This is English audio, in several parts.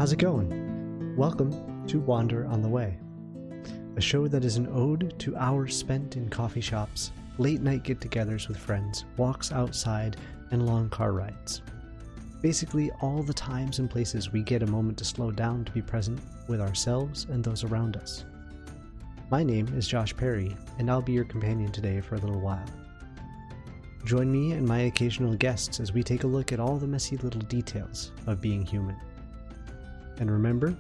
How's it going? Welcome to Wander on the Way, a show that is an ode to hours spent in coffee shops, late night get-togethers with friends, walks outside, and long car rides. Basically, all the times and places we get a moment to slow down to be present with ourselves and those around us. My name is Josh Perry, and I'll be your companion today for a little while. Join me and my occasional guests as we take a look at all the messy little details of being human. And remember,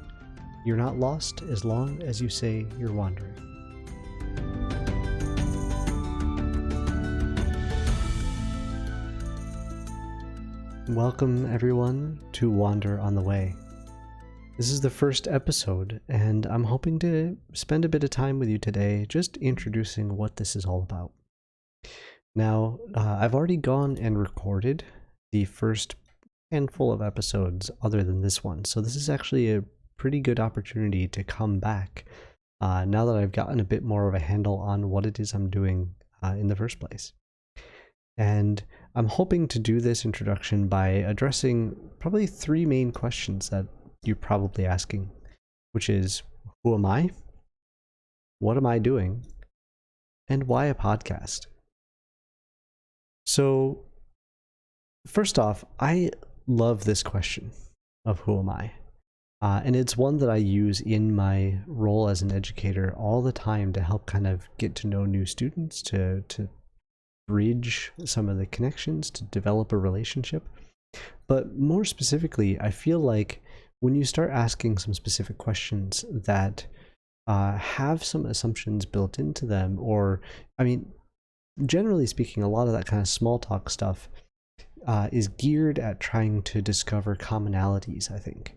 you're not lost as long as you say you're wandering. Welcome everyone to Wander on the Way. This is the first episode, and I'm hoping to spend a bit of time with you today just introducing what this is all about. Now, I've already gone and recorded the first handful of episodes other than this one, so this is actually a pretty good opportunity to come back now that I've gotten a bit more of a handle on what it is I'm doing in the first place. And I'm hoping to do this introduction by addressing probably three main questions that you're probably asking, which is, who am I? What am I doing? And why a podcast? So, first off, I love this question of who am I? And it's one that I use in my role as an educator all the time to help kind of get to know new students, to bridge some of the connections, to develop a relationship. But more specifically, I feel like when you start asking some specific questions that have some assumptions built into them, or, I mean, generally speaking, a lot of that kind of small talk stuff is geared at trying to discover commonalities, I think,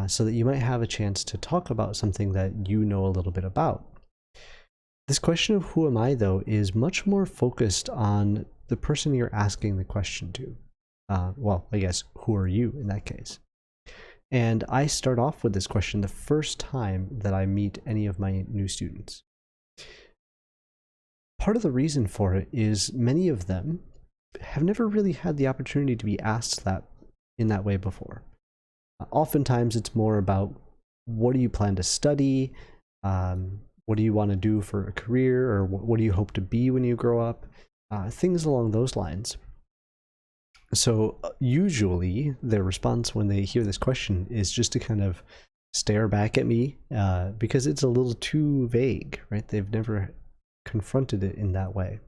so that you might have a chance to talk about something that you know a little bit about. This question of who am I, though, is much more focused on the person you're asking the question to. Well, I guess, who are you in that case? And I start off with this question the first time that I meet any of my new students. Part of the reason for it is many of them have never really had the opportunity to be asked that in that way before. Oftentimes it's more about, what do you plan to study? What do you want to do for a career? Or what do you hope to be when you grow up? Things along those lines. So usually their response when they hear this question is just to kind of stare back at me because it's a little too vague, right? They've never confronted it in that way.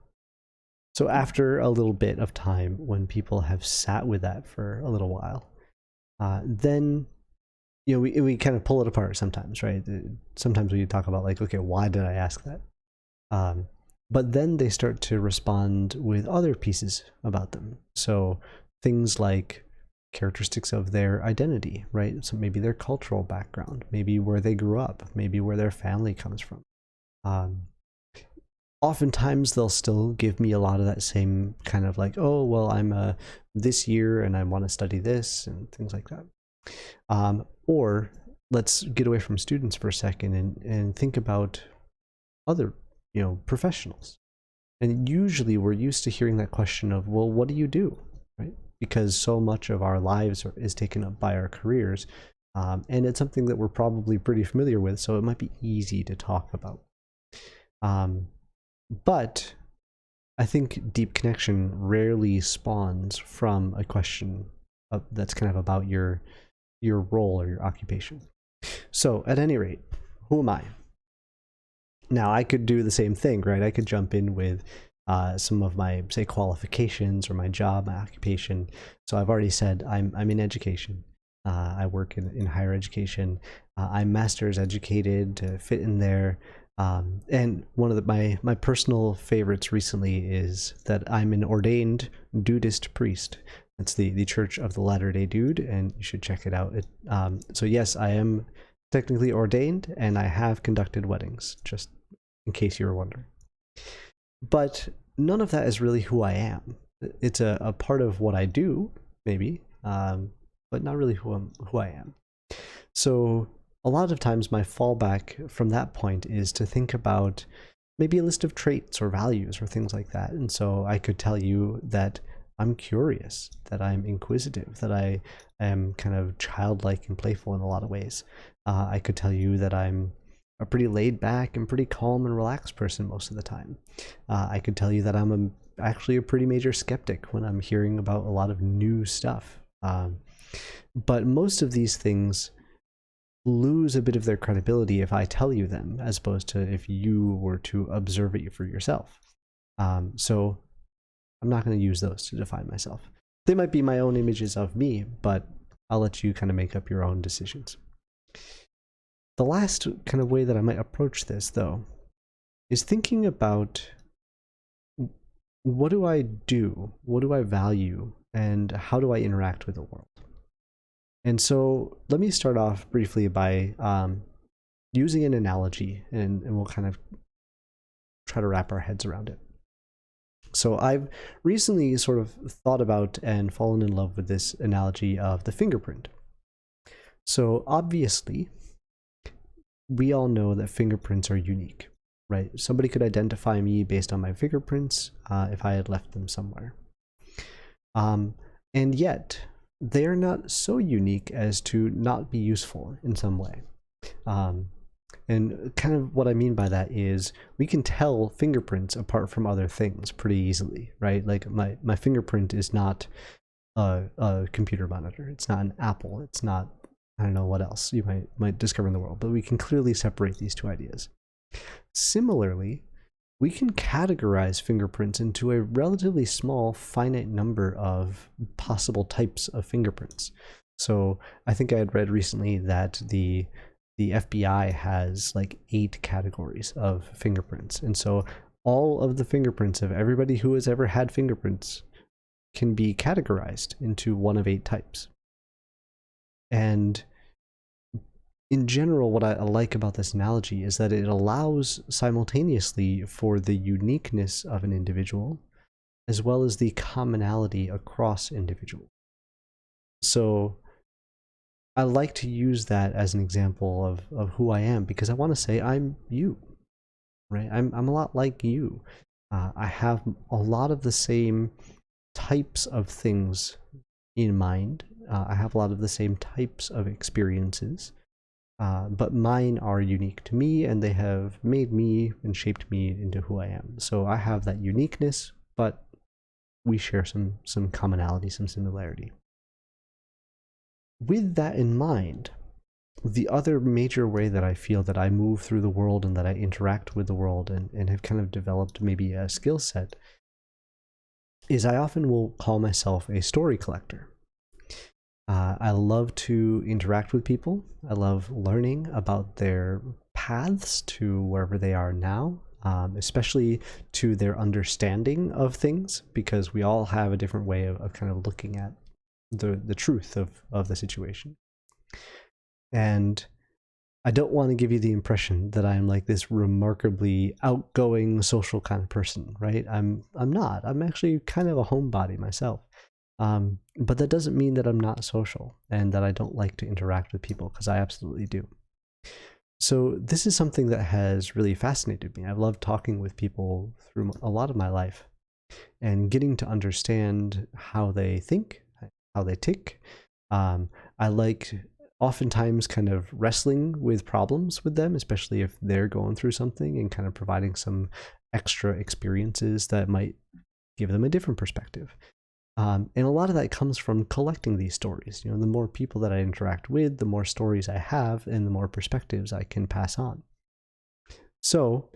So after a little bit of time, when people have sat with that for a little while, then, you know, we kind of pull it apart sometimes, right? Sometimes we talk about like, okay, why did I ask that? But then they start to respond with other pieces about them. So things like characteristics of their identity, right? So maybe their cultural background, maybe where they grew up, maybe where their family comes from. Oftentimes they'll still give me a lot of that same kind of like, oh, well, I'm this year and I want to study this and things like that. Or let's get away from students for a second and think about other, you know, professionals. And usually we're used to hearing that question of, well, what do you do, right? Because so much of our lives is taken up by our careers. And it's something that we're probably pretty familiar with, so it might be easy to talk about. But I think deep connection rarely spawns from a question that's kind of about your role or your occupation. So at any rate, who am I? Now I could do the same thing, right? I could jump in with some of my, say, qualifications or my job, my occupation. So I've already said I'm in education. I work in higher education. I'm master's educated to fit in there. And one of my personal favorites recently is that I'm an ordained Dudist priest. That's the Church of the Latter-day Dude, and you should check it out. So yes, I am technically ordained, and I have conducted weddings, just in case you were wondering. But none of that is really who I am. It's a part of what I do, maybe, but not really who I am. So a lot of times my fallback from that point is to think about maybe a list of traits or values or things like that. And so I could tell you that I'm curious, that I'm inquisitive, that I am kind of childlike and playful in a lot of ways. I could tell you that I'm a pretty laid back and pretty calm and relaxed person most of the time. I could tell you that actually a pretty major skeptic when I'm hearing about a lot of new stuff. But most of these things lose a bit of their credibility if I tell you them, as opposed to if you were to observe it for yourself. So I'm not going to use those to define myself. They might be my own images of me, but I'll let you kind of make up your own decisions. The last kind of way that I might approach this, though, is thinking about what do I do, what do I value, and how do I interact with the world? And so let me start off briefly by using an analogy, and we'll kind of try to wrap our heads around it. So I've recently sort of thought about and fallen in love with this analogy of the fingerprint. So obviously, we all know that fingerprints are unique, right? Somebody could identify me based on my fingerprints if I had left them somewhere. And yet, they're not so unique as to not be useful in some way. And kind of what I mean by that is we can tell fingerprints apart from other things pretty easily, right? Like my fingerprint is not a computer monitor. It's not an Apple. It's not, I don't know what else you might discover in the world, but we can clearly separate these two ideas. Similarly, we can categorize fingerprints into a relatively small, finite number of possible types of fingerprints. So I think I had read recently that the FBI has like 8 categories of fingerprints. And so all of the fingerprints of everybody who has ever had fingerprints can be categorized into one of 8 types. And in general, what I like about this analogy is that it allows simultaneously for the uniqueness of an individual as well as the commonality across individuals. So I like to use that as an example of who I am, because I want to say I'm you, right? I'm a lot like you. I have a lot of the same types of things in mind. I have a lot of the same types of experiences. But mine are unique to me, and they have made me and shaped me into who I am. So I have that uniqueness, but we share some commonality, some similarity. With that in mind, the other major way that I feel that I move through the world and that I interact with the world and have kind of developed maybe a skill set is I often will call myself a story collector. I love to interact with people. I love learning about their paths to wherever they are now, especially to their understanding of things, because we all have a different way of kind of looking at the truth of the situation. And I don't want to give you the impression that I'm like this remarkably outgoing social kind of person, right? I'm not. I'm actually kind of a homebody myself. But that doesn't mean that I'm not social and that I don't like to interact with people, because I absolutely do. So this is something that has really fascinated me. I've loved talking with people through a lot of my life and getting to understand how they think, how they tick. I like oftentimes kind of wrestling with problems with them, especially if they're going through something, and kind of providing some extra experiences that might give them a different perspective. And a lot of that comes from collecting these stories. You know, the more people that I interact with, the more stories I have, and the more perspectives I can pass on. So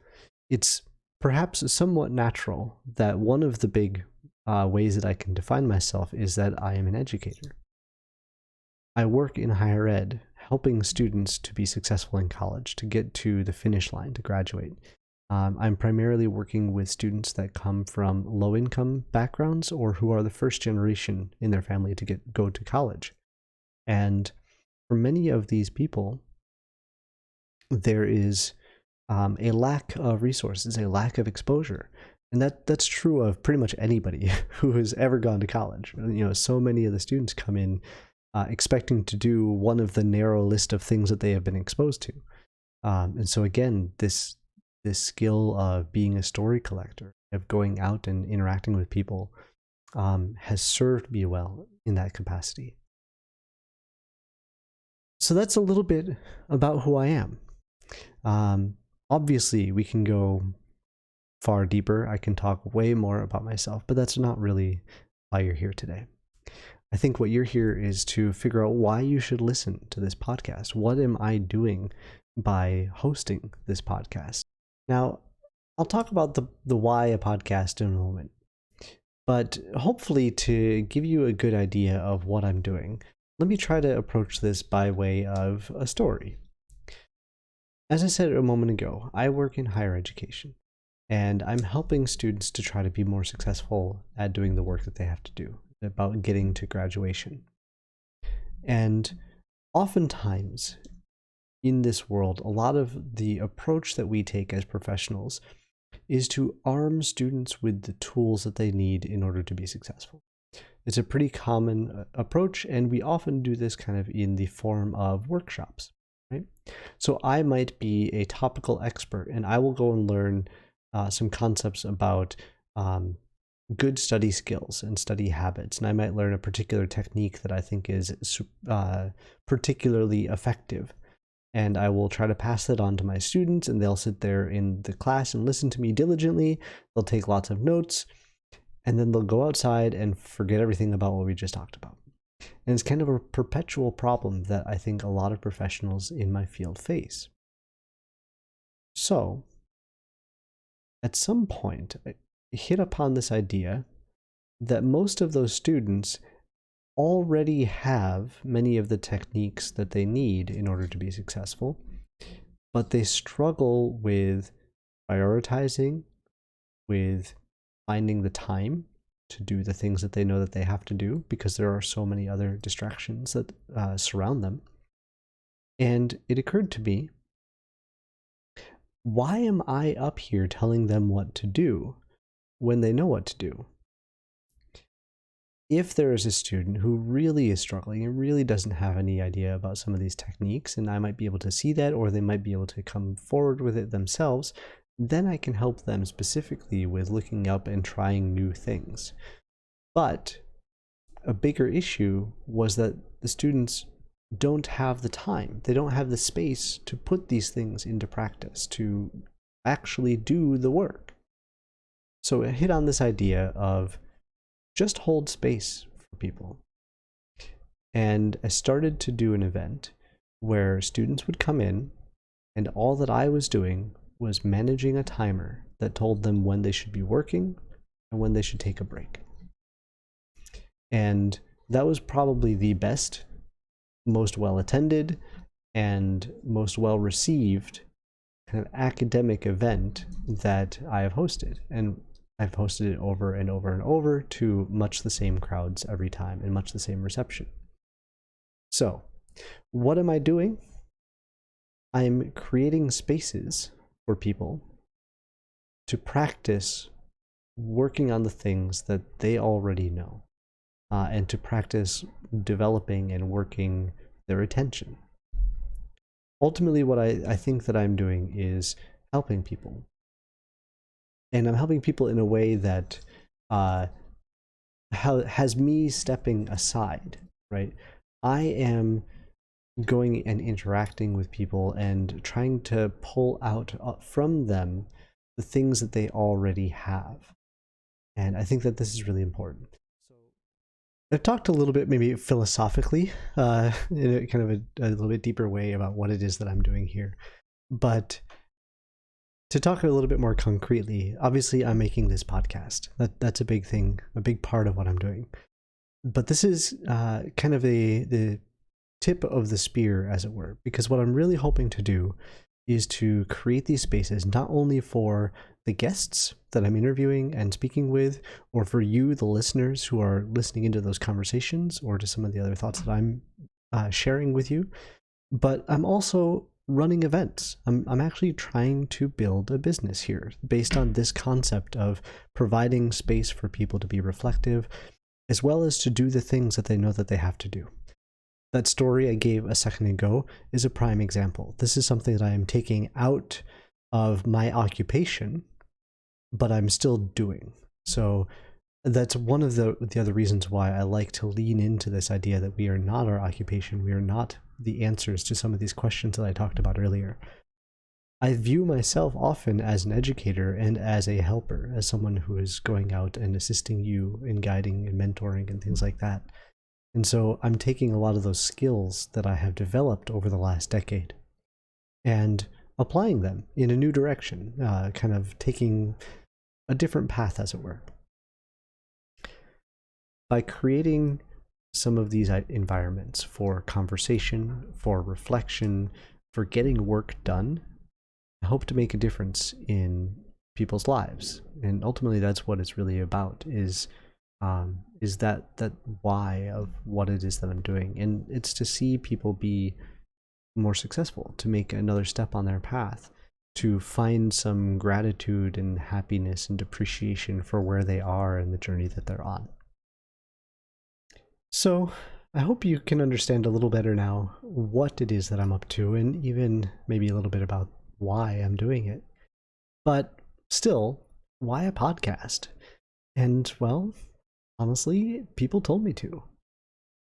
it's perhaps somewhat natural that one of the big ways that I can define myself is that I am an educator. I work in higher ed, helping students to be successful in college, to get to the finish line, to graduate. I'm primarily working with students that come from low-income backgrounds or who are the first generation in their family to go to college. And for many of these people, there is a lack of resources, a lack of exposure. And that's true of pretty much anybody who has ever gone to college. You know, so many of the students come in expecting to do one of the narrow list of things that they have been exposed to. And so again, this skill of being a story collector, of going out and interacting with people, has served me well in that capacity. So that's a little bit about who I am. Obviously, we can go far deeper. I can talk way more about myself, but that's not really why you're here today. I think what you're here is to figure out why you should listen to this podcast. What am I doing by hosting this podcast? Now, I'll talk about the why a podcast in a moment, but hopefully to give you a good idea of what I'm doing, let me try to approach this by way of a story. As I said a moment ago, I work in higher education, and I'm helping students to try to be more successful at doing the work that they have to do, about getting to graduation. And oftentimes in this world, a lot of the approach that we take as professionals is to arm students with the tools that they need in order to be successful. It's a pretty common approach, and we often do this kind of in the form of workshops, right? So I might be a topical expert, and I will go and learn some concepts about good study skills and study habits, and I might learn a particular technique that I think is particularly effective. And I will try to pass that on to my students, and they'll sit there in the class and listen to me diligently. They'll take lots of notes, and then they'll go outside and forget everything about what we just talked about. And it's kind of a perpetual problem that I think a lot of professionals in my field face. So, at some point, I hit upon this idea that most of those students already have many of the techniques that they need in order to be successful, but they struggle with prioritizing, with finding the time to do the things that they know that they have to do, because there are so many other distractions that surround them. And it occurred to me, why am I up here telling them what to do when they know what to do? If there is a student who really is struggling and really doesn't have any idea about some of these techniques, and I might be able to see that, or they might be able to come forward with it themselves, then I can help them specifically with looking up and trying new things. But a bigger issue was that the students don't have the time. They don't have the space to put these things into practice, to actually do the work. So I hit on this idea of just hold space for people. And I started to do an event where students would come in, and all that I was doing was managing a timer that told them when they should be working and when they should take a break. And that was probably the best, most well-attended, and most well-received kind of academic event that I have hosted. And I've hosted it over and over and over to much the same crowds every time and much the same reception. So, what am I doing? I'm creating spaces for people to practice working on the things that they already know, and to practice developing and working their attention. Ultimately, what I think that I'm doing is helping people. And I'm helping people in a way that has me stepping aside, right? I am going and interacting with people and trying to pull out from them the things that they already have. And I think that this is really important. So I've talked a little bit maybe philosophically in a kind of a little bit deeper way about what it is that I'm doing here. But to talk a little bit more concretely, obviously I'm making this podcast. That's a big thing, a big part of what I'm doing. But this is kind of the tip of the spear, as it were, because what I'm really hoping to do is to create these spaces not only for the guests that I'm interviewing and speaking with, or for you, the listeners who are listening into those conversations, or to some of the other thoughts that I'm sharing with you, but I'm also running events. I'm actually trying to build a business here based on this concept of providing space for people to be reflective, as well as to do the things that they know that they have to do. That story I gave a second ago is a prime example. This is something that I am taking out of my occupation, but I'm still doing. So that's one of the other reasons why I like to lean into this idea that we are not our occupation. We are not the answers to some of these questions that I talked about earlier. I view myself often as an educator and as a helper, as someone who is going out and assisting you in guiding and mentoring and things like that. And so I'm taking a lot of those skills that I have developed over the last decade and applying them in a new direction, kind of taking a different path, as it were. By creating some of these environments for conversation, for reflection, for getting work done, I hope to make a difference in people's lives. And ultimately, that's what it's really about, is that why of what it is that I'm doing. And it's to see people be more successful, to make another step on their path, to find some gratitude and happiness and appreciation for where they are in the journey that they're on. So I hope you can understand a little better now what it is that I'm up to, and even maybe a little bit about why I'm doing it. But still, why a podcast? And well, honestly, people told me to.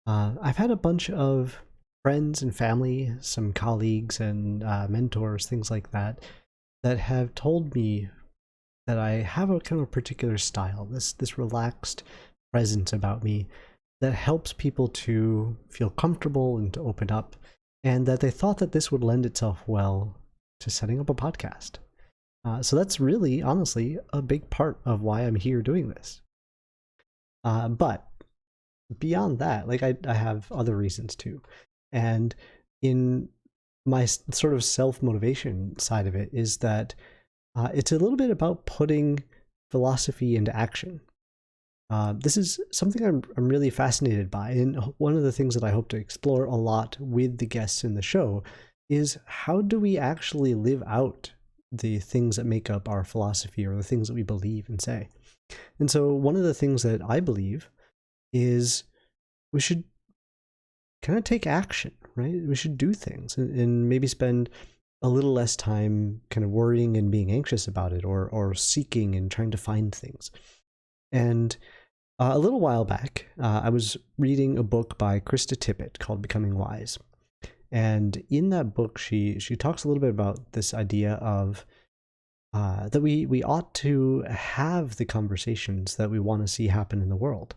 I've had a bunch of friends and family, some colleagues and mentors, things like that, that have told me that I have a kind of a particular style, this relaxed presence about me that helps people to feel comfortable and to open up, and that they thought that this would lend itself well to setting up a podcast. So that's really, honestly, a big part of why I'm here doing this. But beyond that, like I have other reasons too. And in my sort of self-motivation side of it is that it's a little bit about putting philosophy into action. This is something I'm really fascinated by, and one of the things that I hope to explore a lot with the guests in the show is how do we actually live out the things that make up our philosophy, or the things that we believe and say. And so one of the things that I believe is we should kind of take action, right? We should do things and maybe spend a little less time kind of worrying and being anxious about it, or seeking and trying to find things. And a little while back, I was reading a book by Krista Tippett called Becoming Wise. And in that book, she talks a little bit about this idea of that we ought to have the conversations that we want to see happen in the world.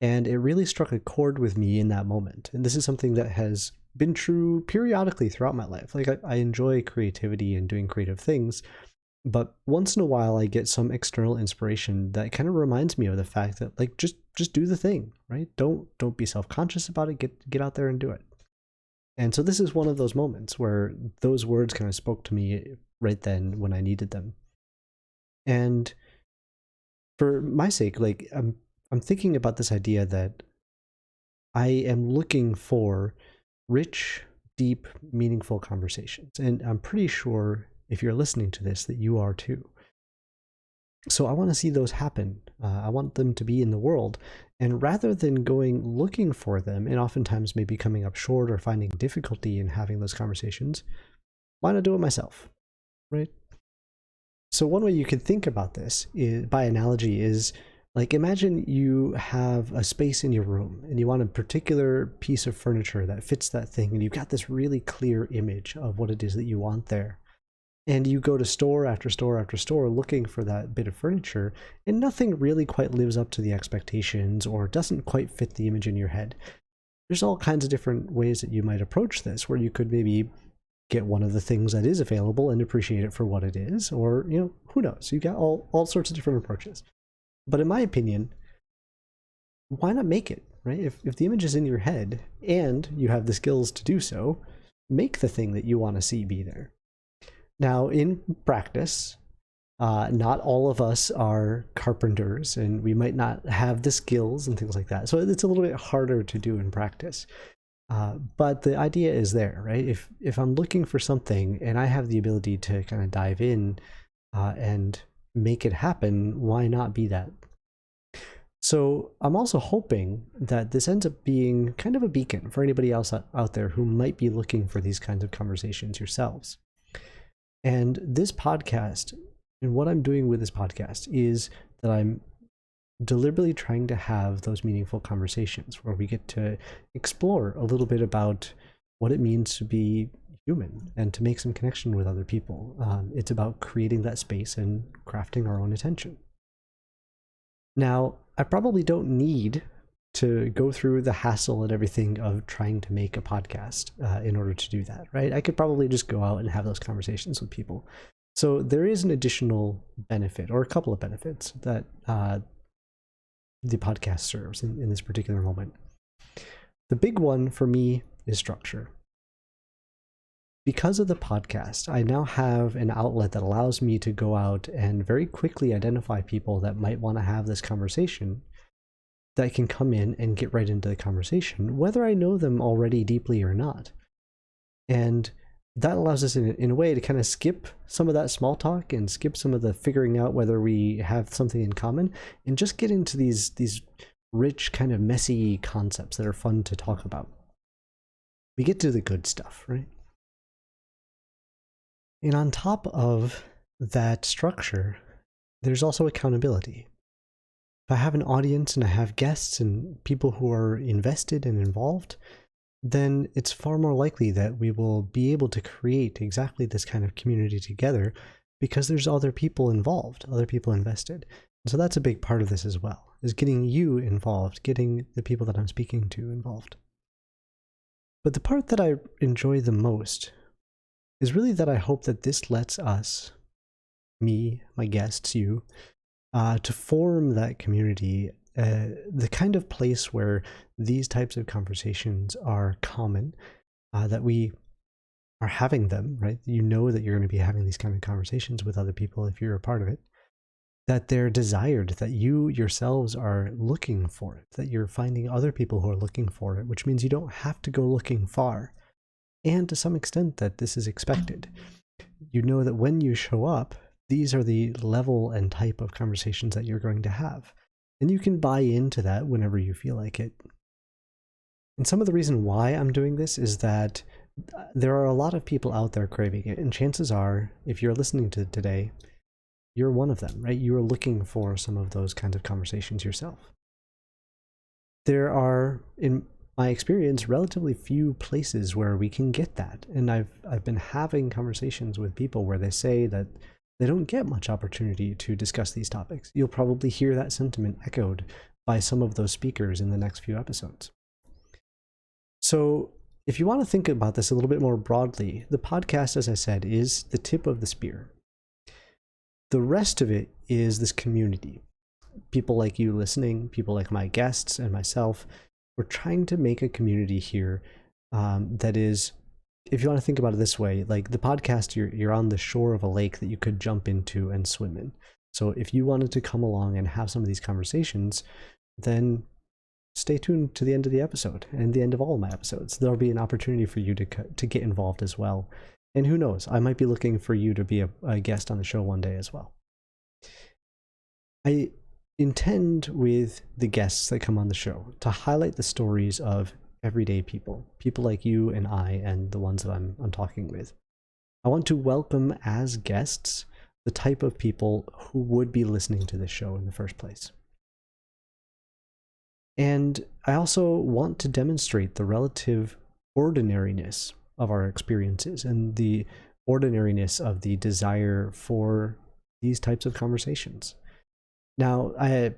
And it really struck a chord with me in that moment. And this is something that has been true periodically throughout my life. Like I enjoy creativity and doing creative things, but once in a while I get some external inspiration that kind of reminds me of the fact that, like, just do the thing, right? Don't be self-conscious about it. Get out there and do it. And so this is one of those moments where those words kind of spoke to me right then when I needed them. And for my sake, like I'm thinking about this idea that I am looking for rich, deep, meaningful conversations. And I'm pretty sure if you're listening to this that you are too. So I want to see those happen. I want them to be in the world. And rather than going looking for them, and oftentimes maybe coming up short or finding difficulty in having those conversations, why not do it myself, right? So one way you could think about this is, by analogy, is like, imagine you have a space in your room and you want a particular piece of furniture that fits that thing, and you've got this really clear image of what it is that you want there. And you go to store after store after store looking for that bit of furniture, and nothing really quite lives up to the expectations or doesn't quite fit the image in your head. There's all kinds of different ways that you might approach this, where you could maybe get one of the things that is available and appreciate it for what it is, or, you know, who knows? You've got all sorts of different approaches. But in my opinion, why not make it, right? If the image is in your head and you have the skills to do so, make the thing that you want to see be there. Now, in practice, not all of us are carpenters, and we might not have the skills and things like that. So it's a little bit harder to do in practice. But the idea is there, right? If I'm looking for something and I have the ability to kind of dive in and make it happen, why not be that? So I'm also hoping that this ends up being kind of a beacon for anybody else out there who might be looking for these kinds of conversations yourselves. And this podcast, and what I'm doing with this podcast, is that I'm deliberately trying to have those meaningful conversations where we get to explore a little bit about what it means to be human and to make some connection with other people. It's about creating that space and crafting our own attention. Now, I probably don't need to go through the hassle and everything of trying to make a podcast in order to do that, right? I could probably just go out and have those conversations with people. So there is an additional benefit, or a couple of benefits, that the podcast serves in this particular moment. The big one for me is structure. Because of the podcast, I now have an outlet that allows me to go out and very quickly identify people that might want to have this conversation, that can come in and get right into the conversation, whether I know them already deeply or not. And that allows us in a way to kind of skip some of that small talk and skip some of the figuring out whether we have something in common, and just get into these rich, kind of messy concepts that are fun to talk about. We get to the good stuff, right? And on top of that structure, there's also accountability. If I have an audience and I have guests and people who are invested and involved, then it's far more likely that we will be able to create exactly this kind of community together, because there's other people involved, other people invested. And so that's a big part of this as well, is getting you involved, getting the people that I'm speaking to involved. But the part that I enjoy the most is really that I hope that this lets us, me, my guests, you, to form that community, the kind of place where these types of conversations are common, that we are having them, right? You know that you're going to be having these kind of conversations with other people if you're a part of it, that they're desired, that you yourselves are looking for it, that you're finding other people who are looking for it, which means you don't have to go looking far. And to some extent that this is expected. You know that when you show up, these are the level and type of conversations that you're going to have. And you can buy into that whenever you feel like it. And some of the reason why I'm doing this is that there are a lot of people out there craving it. And chances are, if you're listening to today, you're one of them, right? You are looking for some of those kinds of conversations yourself. There are, in my experience, relatively few places where we can get that. And I've been having conversations with people where they say that they don't get much opportunity to discuss these topics. You'll probably hear that sentiment echoed by some of those speakers in the next few episodes. So if you want to think about this a little bit more broadly, the podcast, as I said, is the tip of the spear. The rest of it is this community. People like you listening, people like my guests and myself. We're trying to make a community here that is, if you want to think about it this way, like the podcast, you're on the shore of a lake that you could jump into and swim in. So if you wanted to come along and have some of these conversations, then stay tuned to the end of the episode and the end of all of my episodes. There'll be an opportunity for you to get involved as well. And who knows, I might be looking for you to be a guest on the show one day as well. I intend with the guests that come on the show to highlight the stories of everyday people like you and I and the ones that I'm talking with. I want to welcome as guests the type of people who would be listening to this show in the first place. And I also want to demonstrate the relative ordinariness of our experiences and the ordinariness of the desire for these types of conversations. Now, I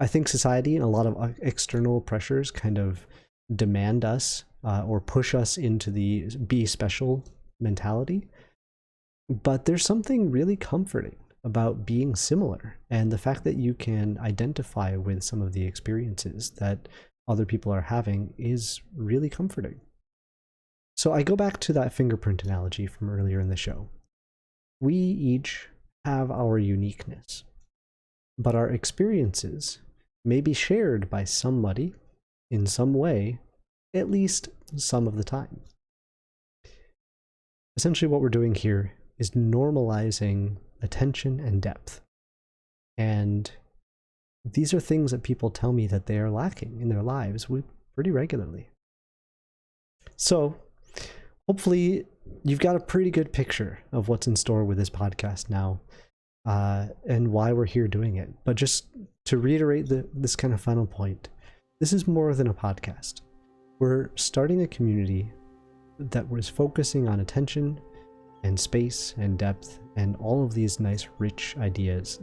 think society and a lot of external pressures kind of demand us or push us into the be special mentality. But there's something really comforting about being similar, and the fact that you can identify with some of the experiences that other people are having is really comforting. So I go back to that fingerprint analogy from earlier in the show. We each have our uniqueness, but our experiences may be shared by somebody in some way, at least some of the time. Essentially what we're doing here is normalizing attention and depth. And these are things that people tell me that they are lacking in their lives pretty regularly. So hopefully you've got a pretty good picture of what's in store with this podcast now. and why we're here doing it. But just to reiterate this kind of final point, this is more than a podcast. We're starting a community that was focusing on attention and space and depth and all of these nice, rich ideas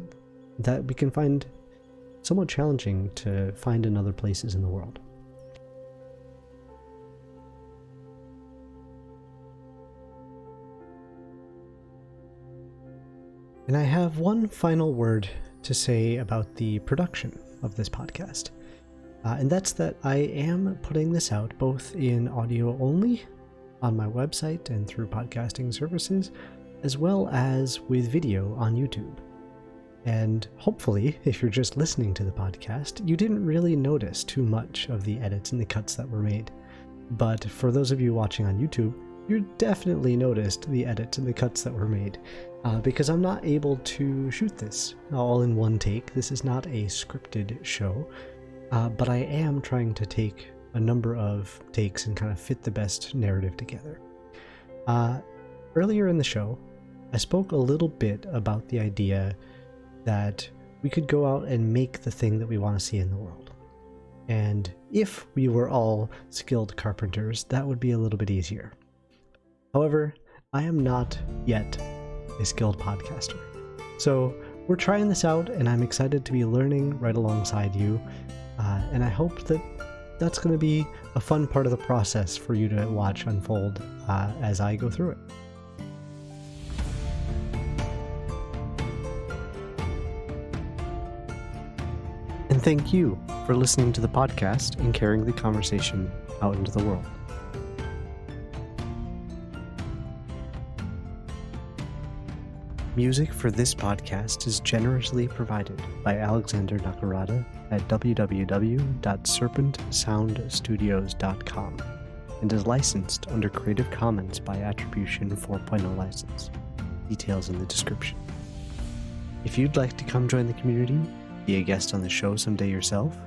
that we can find somewhat challenging to find in other places in the world. And I have one final word to say about the production of this podcast. And that's that I am putting this out both in audio only on my website and through podcasting services, as well as with video on YouTube. And hopefully, if you're just listening to the podcast, you didn't really notice too much of the edits and the cuts that were made. But for those of you watching on YouTube, you definitely noticed the edits and the cuts that were made. Because I'm not able to shoot this all in one take. This is not a scripted show. But I am trying to take a number of takes and kind of fit the best narrative together. Earlier in the show, I spoke a little bit about the idea that we could go out and make the thing that we want to see in the world. And if we were all skilled carpenters, that would be a little bit easier. However, I am not yet a skilled podcaster. So we're trying this out, and I'm excited to be learning right alongside you. And I hope that that's going to be a fun part of the process for you to watch unfold as I go through it. And thank you for listening to the podcast and carrying the conversation out into the world. Music for this podcast is generously provided by Alexander Nakarada at www.serpentsoundstudios.com and is licensed under Creative Commons by Attribution 4.0 license. Details in the description. If you'd like to come join the community, be a guest on the show someday yourself,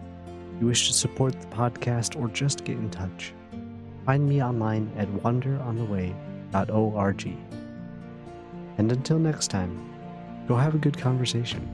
you wish to support the podcast, or just get in touch, find me online at wanderontheway.org. And until next time, go have a good conversation.